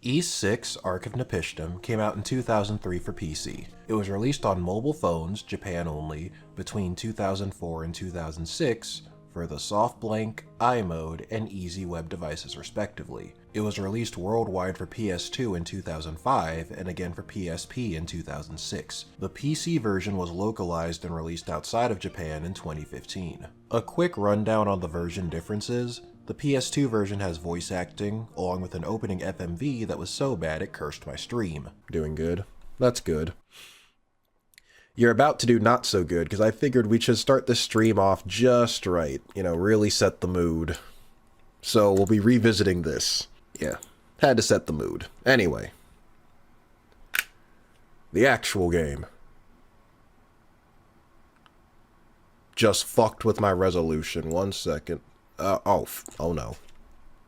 Ys 6 Ark of Napishtim came out in 2003 for PC. It was released on mobile phones, Japan only, between 2004 and 2006 for the soft blank, iMode, and easy web devices respectively. It was released worldwide for PS2 in 2005 and again for PSP in 2006. The PC version was localized and released outside of Japan in 2015. A quick rundown on the version differences. The PS2 version has voice acting, along with an opening FMV that was so bad it cursed my stream. Doing good. That's good. You're about to do not so good, because I figured we should start the stream off just right. Really set the mood. So we'll be revisiting this. Yeah, had to set the mood. Anyway. The actual game. Just fucked with my resolution. 1 second. Oh no.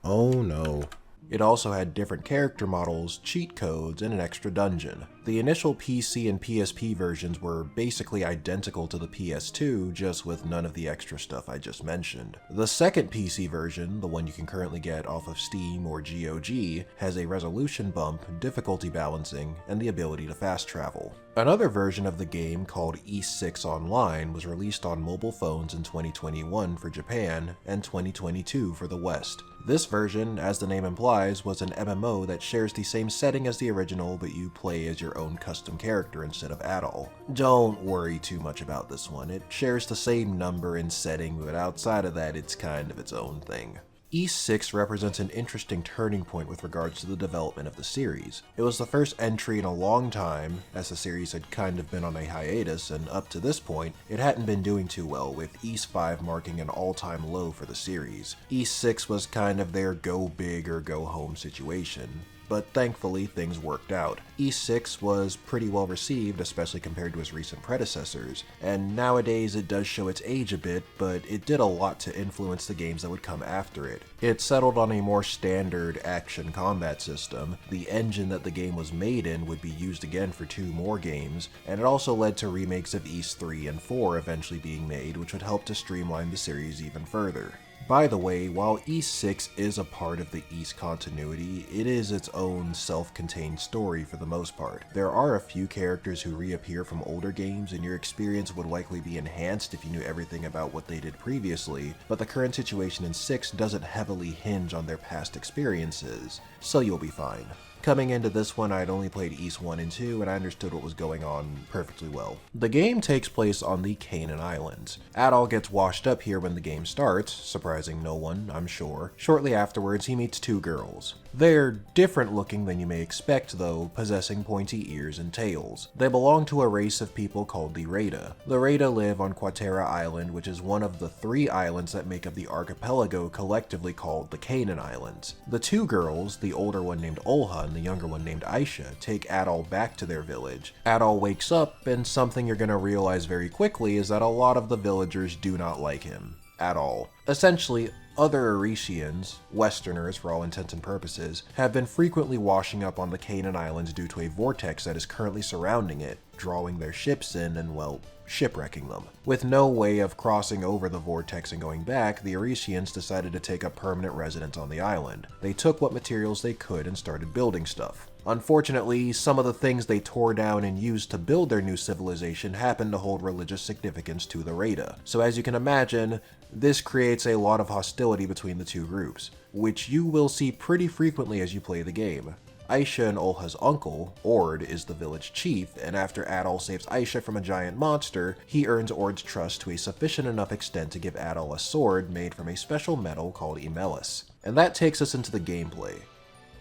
Oh no. It also had different character models, cheat codes, and an extra dungeon. The initial PC and PSP versions were basically identical to the PS2, just with none of the extra stuff I just mentioned. The second PC version, the one you can currently get off of Steam or GOG, has a resolution bump, difficulty balancing, and the ability to fast travel. Another version of the game, called Ys 6 Online, was released on mobile phones in 2021 for Japan and 2022 for the West. This version, as the name implies, was an MMO that shares the same setting as the original, but you play as your own custom character instead of Adol. Don't worry too much about this one. It shares the same number and setting, but outside of that, it's kind of its own thing. Ys 6 represents an interesting turning point with regards to the development of the series. It was the first entry in a long time, as the series had kind of been on a hiatus, and up to this point, it hadn't been doing too well, with Ys 5 marking an all-time low for the series. Ys 6 was kind of their go big or go home situation. But thankfully things worked out. Ys 6 was pretty well received, especially compared to its recent predecessors, and nowadays it does show its age a bit, but it did a lot to influence the games that would come after it. It settled on a more standard action combat system, the engine that the game was made in would be used again for 2 more games, and it also led to remakes of Ys 3 and 4 eventually being made, which would help to streamline the series even further. By the way, while Ys 6 is a part of the Ys continuity, it is its own self-contained story for the most part. There are a few characters who reappear from older games, and your experience would likely be enhanced if you knew everything about what they did previously, but the current situation in 6 doesn't heavily hinge on their past experiences, so you'll be fine. Coming into this one, I had only played Ys 1 and 2, and I understood what was going on perfectly well. The game takes place on the Canaan Islands. Adol gets washed up here when the game starts, surprising no one, I'm sure. Shortly afterwards, he meets 2 girls. They're different looking than you may expect though, possessing pointy ears and tails. They belong to a race of people called the Rehda. The Rehda live on Quatera Island, which is one of the 3 islands that make up the archipelago collectively called the Canaan Islands. The 2 girls, the older one named Olha and the younger one named Aisha, take Adol back to their village. Adol wakes up, and something you're gonna realize very quickly is that a lot of the villagers do not like him at all. Essentially, other Arisians, Westerners for all intents and purposes, have been frequently washing up on the Canaan Islands due to a vortex that is currently surrounding it, drawing their ships in and, well, shipwrecking them. With no way of crossing over the vortex and going back, the Arisians decided to take up permanent residence on the island. They took what materials they could and started building stuff. Unfortunately, some of the things they tore down and used to build their new civilization happened to hold religious significance to the Rehda. So as you can imagine, this creates a lot of hostility between the 2 groups, which you will see pretty frequently as you play the game. Aisha and Olha's uncle, Ord, is the village chief, and after Adol saves Aisha from a giant monster, he earns Ord's trust to a sufficient enough extent to give Adol a sword made from a special metal called emelis. And that takes us into the gameplay.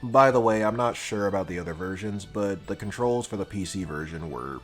By the way, I'm not sure about the other versions, but the controls for the PC version were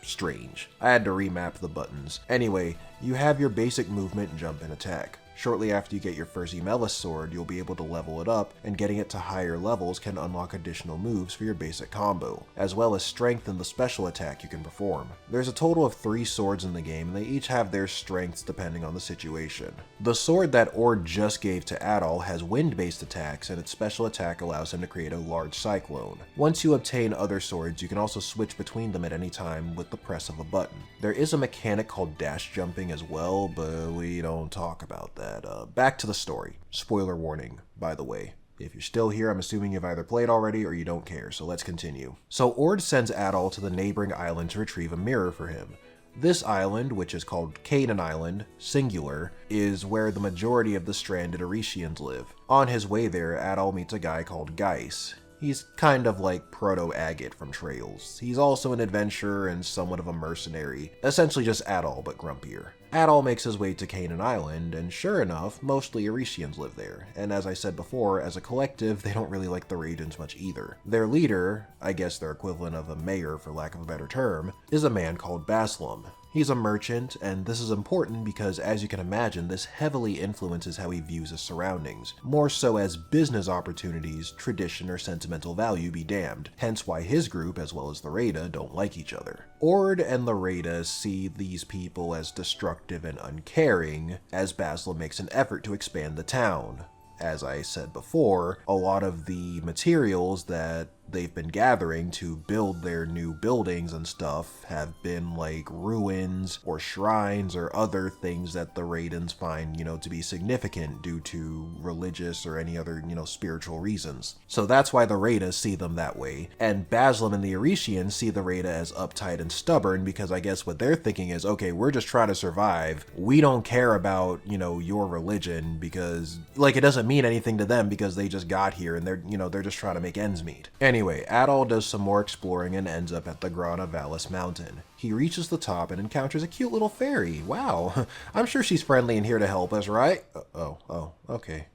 strange. I had to remap the buttons. Anyway, you have your basic movement, jump, and attack. Shortly after you get your first emelis sword, you'll be able to level it up, and getting it to higher levels can unlock additional moves for your basic combo, as well as strengthen the special attack you can perform. There's a total of 3 swords in the game, and they each have their strengths depending on the situation. The sword that Ord just gave to Adol has wind-based attacks, and its special attack allows him to create a large cyclone. Once you obtain other swords, you can also switch between them at any time with the press of a button. There is a mechanic called dash jumping as well, but we don't talk about that. Back to the story. Spoiler warning, by the way. If you're still here, I'm assuming you've either played already or you don't care, so let's continue. So Ord sends Adol to the neighboring island to retrieve a mirror for him. This island, which is called Canaan Island, singular, is where the majority of the stranded Oresians live. On his way there, Adol meets a guy called Geis. He's kind of like Proto-Agate from Trails. He's also an adventurer and somewhat of a mercenary, essentially just Adol but grumpier. Adol makes his way to Canaan Island, and sure enough, mostly Oresians live there, and as I said before, as a collective, they don't really like the Rheidans much either. Their leader, I guess their equivalent of a mayor for lack of a better term, is a man called Baslam. He's a merchant, and this is important because, as you can imagine, this heavily influences how he views his surroundings, more so as business opportunities, tradition, or sentimental value be damned, hence why his group, as well as the Rehda, don't like each other. Ord and the Rehda see these people as destructive and uncaring, as Baslam makes an effort to expand the town. As I said before, a lot of the materials that they've been gathering to build their new buildings and stuff have been like ruins or shrines or other things that the Rheidans find, to be significant due to religious or any other, spiritual reasons. So that's why the Rehda see them that way. And Baslam and the Oresians see the Rehda as uptight and stubborn because I guess what they're thinking is, okay, we're just trying to survive. We don't care about, your religion because, it doesn't mean anything to them because they just got here and they're just trying to make ends meet. Anyway, Adol does some more exploring and ends up at the Grana Vallis mountain. He reaches the top and encounters a cute little fairy. Wow, I'm sure she's friendly and here to help us, right? Okay.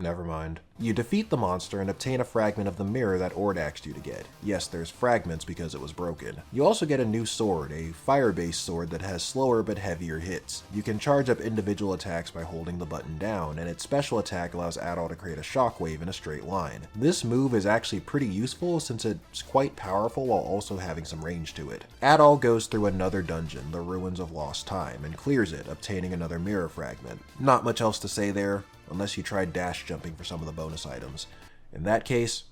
Never mind. You defeat the monster and obtain a fragment of the mirror that Ord asked you to get. Yes, there's fragments because it was broken. You also get a new sword, a fire-based sword that has slower but heavier hits. You can charge up individual attacks by holding the button down, and its special attack allows Adol to create a shockwave in a straight line. This move is actually pretty useful since it's quite powerful while also having some range to it. Adol goes through another dungeon, the Ruins of Lost Time, and clears it, obtaining another mirror fragment. Not much else to say there, unless you tried dash jumping for some of the bonus items. In that case,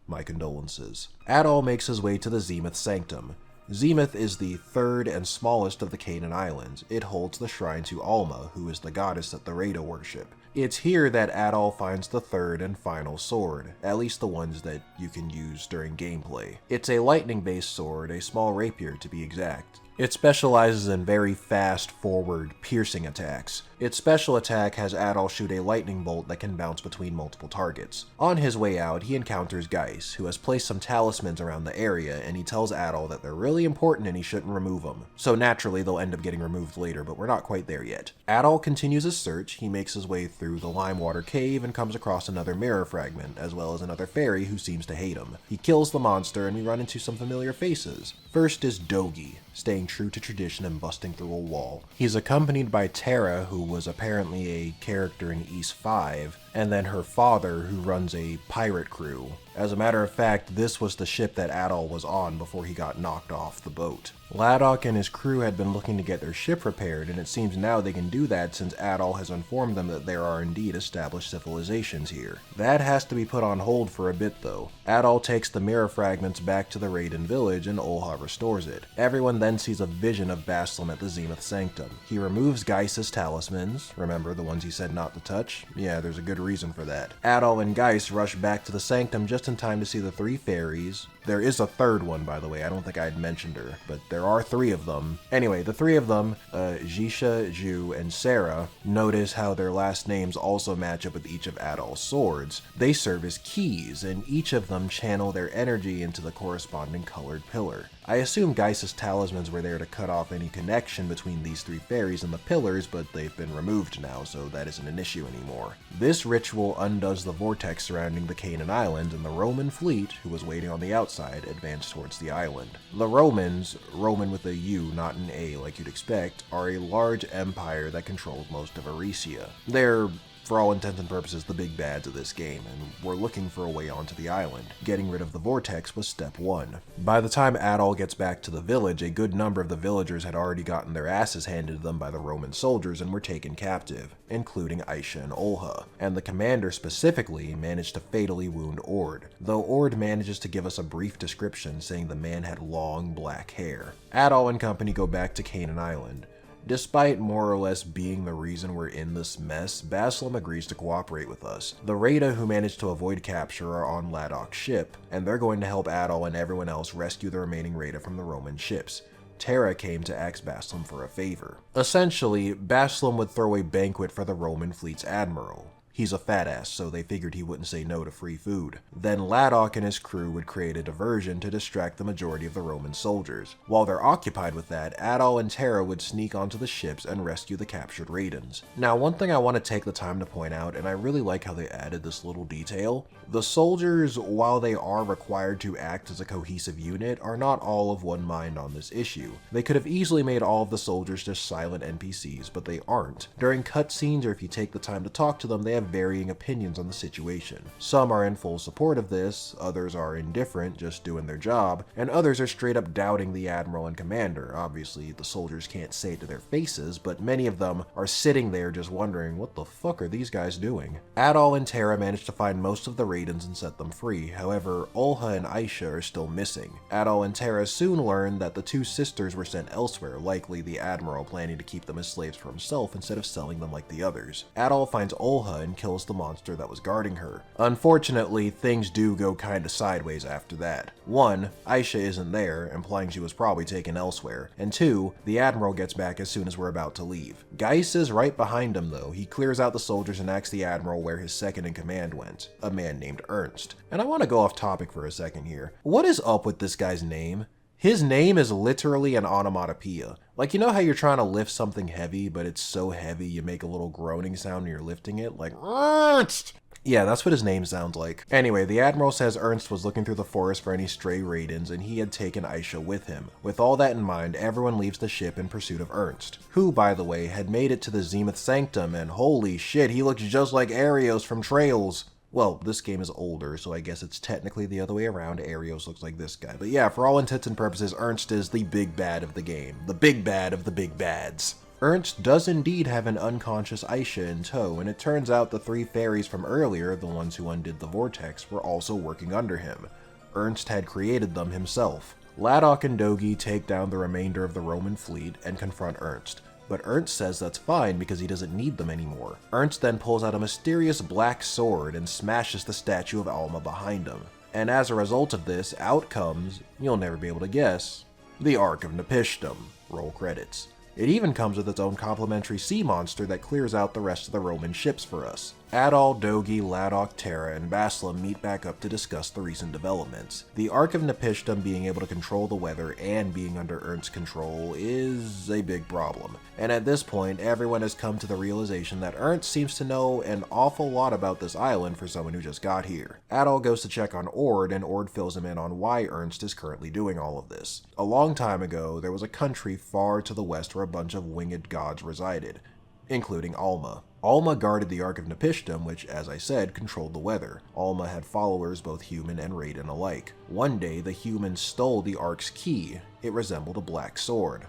my condolences. Adol makes his way to the Zenith Sanctum. Zenith is the third and smallest of the Canaan Islands. It holds the shrine to Alma, who is the goddess that the Rehda worship. It's here that Adol finds the third and final sword, at least the ones that you can use during gameplay. It's a lightning-based sword, a small rapier to be exact. It specializes in very fast, forward, piercing attacks. Its special attack has Adol shoot a lightning bolt that can bounce between multiple targets. On his way out, he encounters Geis, who has placed some talismans around the area, and he tells Adol that they're really important and he shouldn't remove them. So naturally, they'll end up getting removed later, but we're not quite there yet. Adol continues his search. He makes his way through the Limewater Cave and comes across another mirror fragment, as well as another fairy who seems to hate him. He kills the monster, and we run into some familiar faces. First is Dogi, staying true to tradition and busting through a wall. He's accompanied by Terra, who was apparently a character in East 5, and then her father, who runs a pirate crew. As a matter of fact, this was the ship that Adol was on before he got knocked off the boat. Ladok and his crew had been looking to get their ship repaired, and it seems now they can do that since Adol has informed them that there are indeed established civilizations here. That has to be put on hold for a bit though. Adol takes the mirror fragments back to the Rehdan village and Olha restores it. Everyone then sees a vision of Baslam at the Zenith Sanctum. He removes Geis's talismans, remember the ones he said not to touch? Yeah, there's a good reason for that. Adol and Geis rush back to the Sanctum just in time to see the three fairies. There is a third one, by the way. I don't think I had mentioned her, but there are three of them. Anyway, the three of them, Jisha, Ju, and Sarah, notice how their last names also match up with each of Adol's swords. They serve as keys, and each of them channel their energy into the corresponding colored pillar. I assume Geis's talismans were there to cut off any connection between these three fairies and the pillars, but they've been removed now, so that isn't an issue anymore. This ritual undoes the vortex surrounding the Canaan Islands, and the Roman fleet, who was waiting on the outside, advanced towards the island. The Romans, Roman with a U, not an A like you'd expect, are a large empire that controls most of Eresia. They're, for all intents and purposes, the big bads of this game, and we're looking for a way onto the island. Getting rid of the vortex was step one. By the time Adol gets back to the village, a good number of the villagers had already gotten their asses handed to them by the Roman soldiers and were taken captive, including Aisha and Olha, and the commander specifically managed to fatally wound Ord, though Ord manages to give us a brief description saying the man had long black hair. Adol and company go back to Canaan Island. Despite more or less being the reason we're in this mess, Baslam agrees to cooperate with us. The Rehda who managed to avoid capture are on Ladok's ship, and they're going to help Adol and everyone else rescue the remaining Rehda from the Roman ships. Terra came to ask Baslam for a favor. Essentially, Baslam would throw a banquet for the Roman fleet's admiral. He's a fat ass, so they figured he wouldn't say no to free food. Then Ladok and his crew would create a diversion to distract the majority of the Roman soldiers. While they're occupied with that, Adol and Terra would sneak onto the ships and rescue the captured Raidens. Now, one thing I want to take the time to point out, and I really like how they added this little detail, the soldiers, while they are required to act as a cohesive unit, are not all of one mind on this issue. They could have easily made all of the soldiers just silent NPCs, but they aren't. During cutscenes, or if you take the time to talk to them, they have varying opinions on the situation. Some are in full support of this, others are indifferent, just doing their job, and others are straight up doubting the admiral and commander. Obviously, the soldiers can't say it to their faces, but many of them are sitting there just wondering, what the fuck are these guys doing? Adol and Terra managed to find most of the Raidens and set them free. However, Olha and Aisha are still missing. Adol and Terra soon learned that the two sisters were sent elsewhere, likely the admiral planning to keep them as slaves for himself instead of selling them like the others. Adol finds Olha and kills the monster that was guarding her. Unfortunately, things do go kinda sideways after that. 1, Aisha isn't there, implying she was probably taken elsewhere, and 2, the admiral gets back as soon as we're about to leave. Geis is right behind him though. He clears out the soldiers and asks the admiral where his second in command went, a man named Ernst. And I want to go off topic for a second here. What is up with this guy's name? His name is literally an onomatopoeia. Like, you know how you're trying to lift something heavy, but it's so heavy you make a little groaning sound when you're lifting it? Like, Ernst! Yeah, that's what his name sounds like. Anyway, the Admiral says Ernst was looking through the forest for any stray Raidens, and he had taken Aisha with him. With all that in mind, everyone leaves the ship in pursuit of Ernst, who, by the way, had made it to the Zenith Sanctum, and holy shit, he looks just like Arios from Trails. Well, this game is older, so I guess it's technically the other way around. Arios looks like this guy. But yeah, for all intents and purposes, Ernst is the big bad of the game. The big bad of the big bads. Ernst does indeed have an unconscious Aisha in tow, and it turns out the 3 fairies from earlier, the ones who undid the vortex, were also working under him. Ernst had created them himself. Ladok and Dogi take down the remainder of the Roman fleet and confront Ernst. But Ernst says that's fine because he doesn't need them anymore. Ernst then pulls out a mysterious black sword and smashes the statue of Alma behind him. And as a result of this, out comes, you'll never be able to guess, the Ark of Napishtim. Roll credits. It even comes with its own complimentary sea monster that clears out the rest of the Roman ships for us. Adol, Dogi, Ladok, Terra, and Baslam meet back up to discuss the recent developments. The Ark of Napishtim being able to control the weather and being under Ernst's control is a big problem. And at this point, everyone has come to the realization that Ernst seems to know an awful lot about this island for someone who just got here. Adol goes to check on Ord, and Ord fills him in on why Ernst is currently doing all of this. A long time ago, there was a country far to the west where a bunch of winged gods resided, including Alma. Alma guarded the Ark of Napishtim, which, as I said, controlled the weather. Alma had followers, both human and Raiden alike. One day, the humans stole the Ark's key. It resembled a black sword.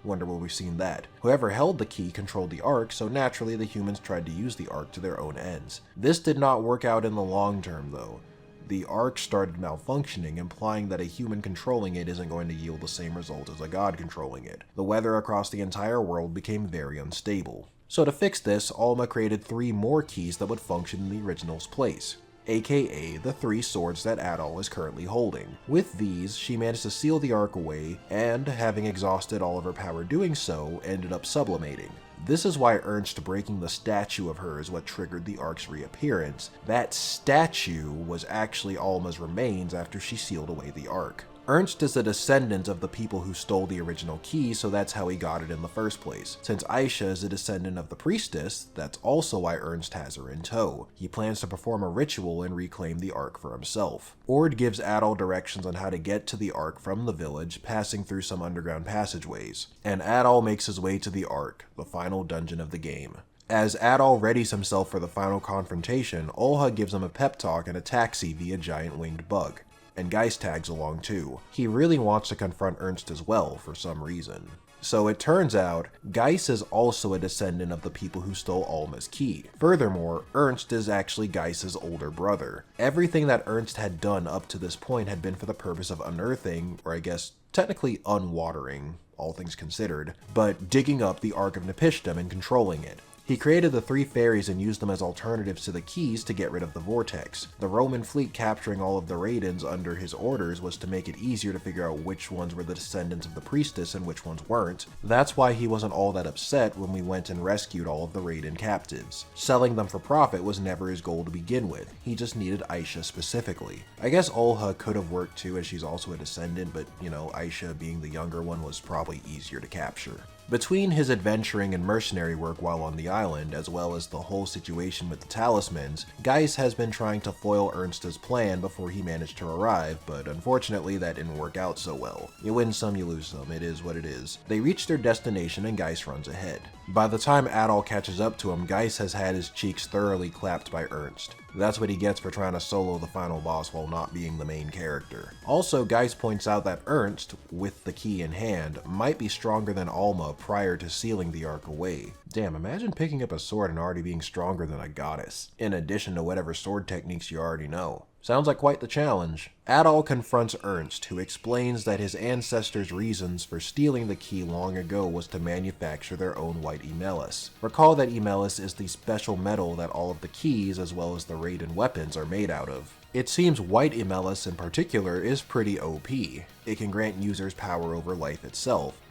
Wonder where we've seen that. Whoever held the key controlled the Ark, so naturally the humans tried to use the Ark to their own ends. This did not work out in the long term, though. The Ark started malfunctioning, implying that a human controlling it isn't going to yield the same result as a god controlling it. The weather across the entire world became very unstable. So to fix this, Alma created 3 more keys that would function in the original's place, aka the 3 swords that Adol is currently holding. With these, she managed to seal the Ark away, and, having exhausted all of her power doing so, ended up sublimating. This is why Ernst breaking the statue of her is what triggered the Ark's reappearance. That statue was actually Alma's remains after she sealed away the Ark. Ernst is a descendant of the people who stole the original key, so that's how he got it in the first place. Since Aisha is a descendant of the priestess, that's also why Ernst has her in tow. He plans to perform a ritual and reclaim the Ark for himself. Ord gives Adol directions on how to get to the Ark from the village, passing through some underground passageways. And Adol makes his way to the Ark, the final dungeon of the game. As Adol readies himself for the final confrontation, Olha gives him a pep talk and a taxi via giant winged bug. And Geis tags along too. He really wants to confront Ernst as well, for some reason. So it turns out, Geis is also a descendant of the people who stole Alma's key. Furthermore, Ernst is actually Geis's older brother. Everything that Ernst had done up to this point had been for the purpose of unearthing, or I guess technically unwatering, all things considered, but digging up the Ark of Napishtim and controlling it. He created the 3 fairies and used them as alternatives to the keys to get rid of the vortex. The Roman fleet capturing all of the Raidens under his orders was to make it easier to figure out which ones were the descendants of the priestess and which ones weren't. That's why he wasn't all that upset when we went and rescued all of the Raiden captives. Selling them for profit was never his goal to begin with, he just needed Aisha specifically. I guess Olha could have worked too, as she's also a descendant, but you know, Aisha being the younger one was probably easier to capture. Between his adventuring and mercenary work while on the island, as well as the whole situation with the talismans, Geis has been trying to foil Ernst's plan before he managed to arrive, but unfortunately that didn't work out so well. You win some, you lose some, it is what it is. They reach their destination and Geis runs ahead. By the time Adol catches up to him, Geis has had his cheeks thoroughly clapped by Ernst. That's what he gets for trying to solo the final boss while not being the main character. Also, Geis points out that Ernst, with the key in hand, might be stronger than Alma prior to sealing the Ark away. Damn, imagine picking up a sword and already being stronger than a goddess, in addition to whatever sword techniques you already know. Sounds like quite the challenge. Adol confronts Ernst, who explains that his ancestors' reasons for stealing the key long ago was to manufacture their own white emelis. Recall that emelis is the special metal that all of the keys, as well as the Raiden weapons, are made out of. It seems white emelis in particular is pretty OP. It can grant users power over life itself.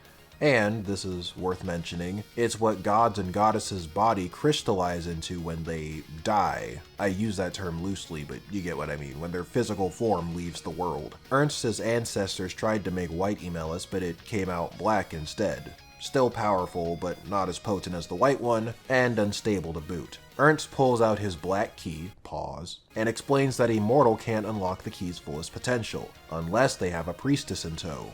And, this is worth mentioning, it's what gods and goddesses' body crystallize into when they die. I use that term loosely, but you get what I mean, when their physical form leaves the world. Ernst's ancestors tried to make white emelis, but it came out black instead. Still powerful, but not as potent as the white one, and unstable to boot. Ernst pulls out his black key, pause, and explains that a mortal can't unlock the key's fullest potential, unless they have a priestess in tow.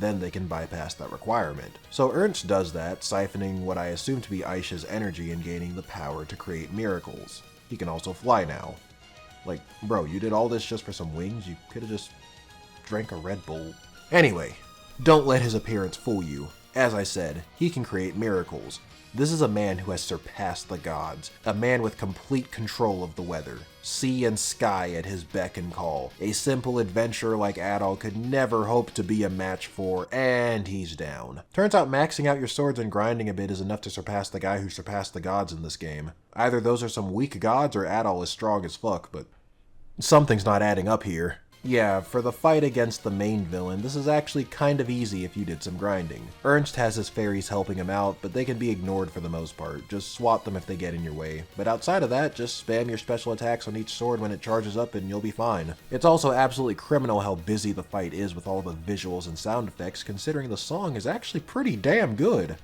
Then they can bypass that requirement. So Ernst does that, siphoning what I assume to be Aisha's energy and gaining the power to create miracles. He can also fly now. Like, bro, you did all this just for some wings? You could've just drank a Red Bull. Anyway, don't let his appearance fool you. As I said, he can create miracles. This is a man who has surpassed the gods, a man with complete control of the weather, sea and sky at his beck and call. A simple adventurer like Adol could never hope to be a match for, and he's down. Turns out maxing out your swords and grinding a bit is enough to surpass the guy who surpassed the gods in this game. Either those are some weak gods or Adol is strong as fuck, but something's not adding up here. Yeah, for the fight against the main villain, this is actually kind of easy if you did some grinding. Ernst has his fairies helping him out, but they can be ignored for the most part. Just swat them if they get in your way. But outside of that, just spam your special attacks on each sword when it charges up and you'll be fine. It's also absolutely criminal how busy the fight is with all the visuals and sound effects, considering the song is actually pretty damn good.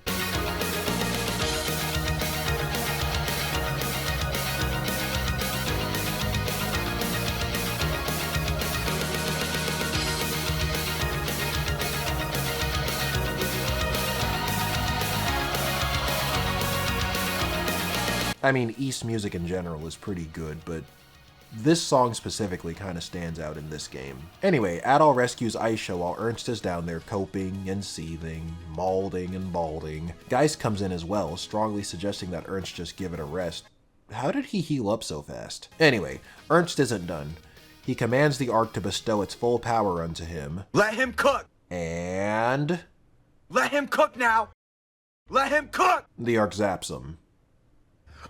I mean, East music in general is pretty good, but this song specifically kind of stands out in this game. Anyway, Adol rescues Aisha while Ernst is down there coping and seething, maulding and balding. Geis comes in as well, strongly suggesting that Ernst just give it a rest. How did he heal up so fast? Anyway, Ernst isn't done. He commands the Ark to bestow its full power unto him. Let him cook! And... Let him cook now! Let him cook! The Ark zaps him.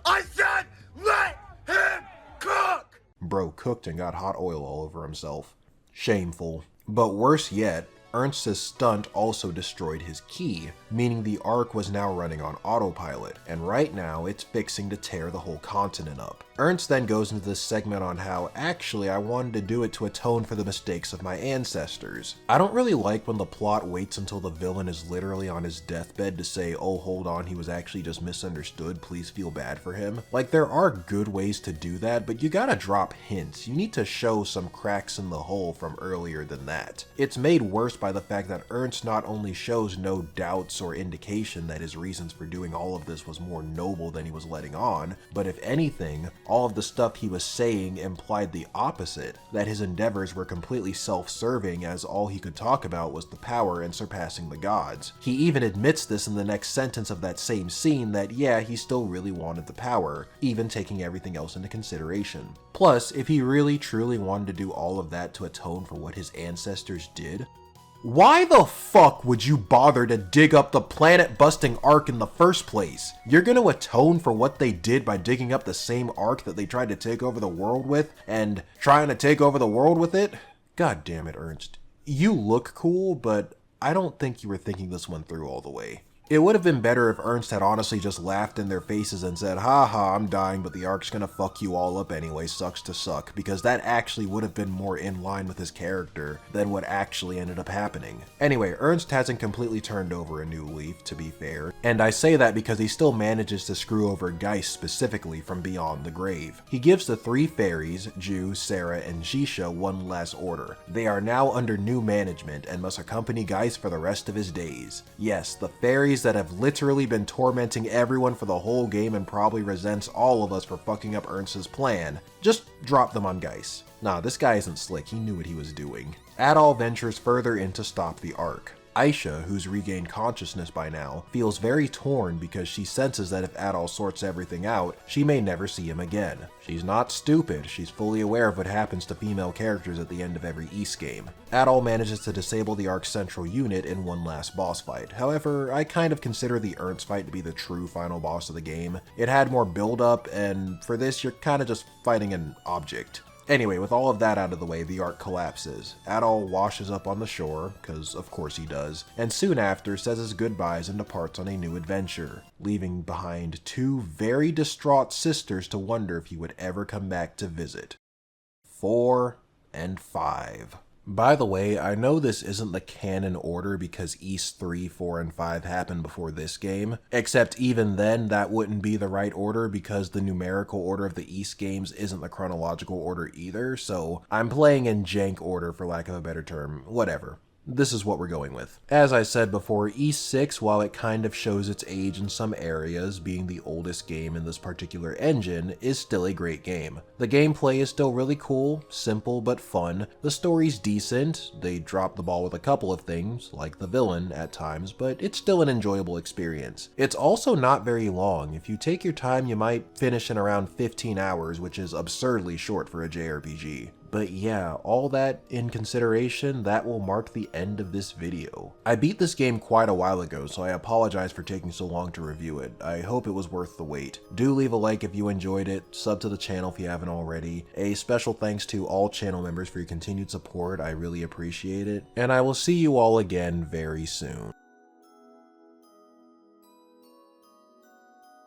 I said, let him cook! Bro cooked and got hot oil all over himself. Shameful. But worse yet, Ernst's stunt also destroyed his key, meaning the Ark was now running on autopilot, and right now it's fixing to tear the whole continent up. Ernst then goes into this segment on how, actually, I wanted to do it to atone for the mistakes of my ancestors. I don't really like when the plot waits until the villain is literally on his deathbed to say, oh hold on, he was actually just misunderstood, please feel bad for him. Like, there are good ways to do that, but you gotta drop hints. You need to show some cracks in the hull from earlier than that. It's made worse by the fact that Ernst not only shows no doubts or indication that his reasons for doing all of this was more noble than he was letting on, but if anything, all of the stuff he was saying implied the opposite, that his endeavors were completely self-serving as all he could talk about was the power and surpassing the gods. He even admits this in the next sentence of that same scene that yeah, he still really wanted the power, even taking everything else into consideration. Plus, if he really truly wanted to do all of that to atone for what his ancestors did, why the fuck would you bother to dig up the planet-busting Ark in the first place? You're gonna atone for what they did by digging up the same Ark that they tried to take over the world with, and trying to take over the world with it? God damn it, Ernst. You look cool, but I don't think you were thinking this one through all the way. It would have been better if Ernst had honestly just laughed in their faces and said, haha, I'm dying, but the Ark's gonna fuck you all up anyway, sucks to suck, because that actually would have been more in line with his character than what actually ended up happening. Anyway, Ernst hasn't completely turned over a new leaf, to be fair, and I say that because he still manages to screw over Geis specifically from beyond the grave. He gives the three fairies, Ju, Sarah, and Jisha one last order. They are now under new management and must accompany Geis for the rest of his days. Yes, the fairies that have literally been tormenting everyone for the whole game and probably resents all of us for fucking up Ernst's plan. Just drop them on Geis. Nah, this guy isn't slick, he knew what he was doing. Adal ventures further in to stop the Ark. Aisha, who's regained consciousness by now, feels very torn because she senses that if Adal sorts everything out, she may never see him again. She's not stupid, she's fully aware of what happens to female characters at the end of every Ys game. Adal manages to disable the Ark's central unit in one last boss fight. However, I kind of consider the Ernst fight to be the true final boss of the game. It had more build up, and for this you're kind of just fighting an object. Anyway, with all of that out of the way, the Ark collapses. Adal washes up on the shore, because of course he does, and soon after says his goodbyes and departs on a new adventure, leaving behind two very distraught sisters to wonder if he would ever come back to visit. 4 and 5. By the way, I know this isn't the canon order because Ys 3, 4, and 5 happened before this game, except even then that wouldn't be the right order because the numerical order of the Ys games isn't the chronological order either, so I'm playing in jank order for lack of a better term, whatever. This is what we're going with. As I said before, Ys 6, while it kind of shows its age in some areas, being the oldest game in this particular engine, is still a great game. The gameplay is still really cool, simple but fun, the story's decent, they drop the ball with a couple of things, like the villain at times, but it's still an enjoyable experience. It's also not very long. If you take your time, you might finish in around 15 hours, which is absurdly short for a JRPG. But yeah, all that in consideration, that will mark the end of this video. I beat this game quite a while ago, so I apologize for taking so long to review it. I hope it was worth the wait. Do leave a like if you enjoyed it, sub to the channel if you haven't already. A special thanks to all channel members for your continued support, I really appreciate it. And I will see you all again very soon.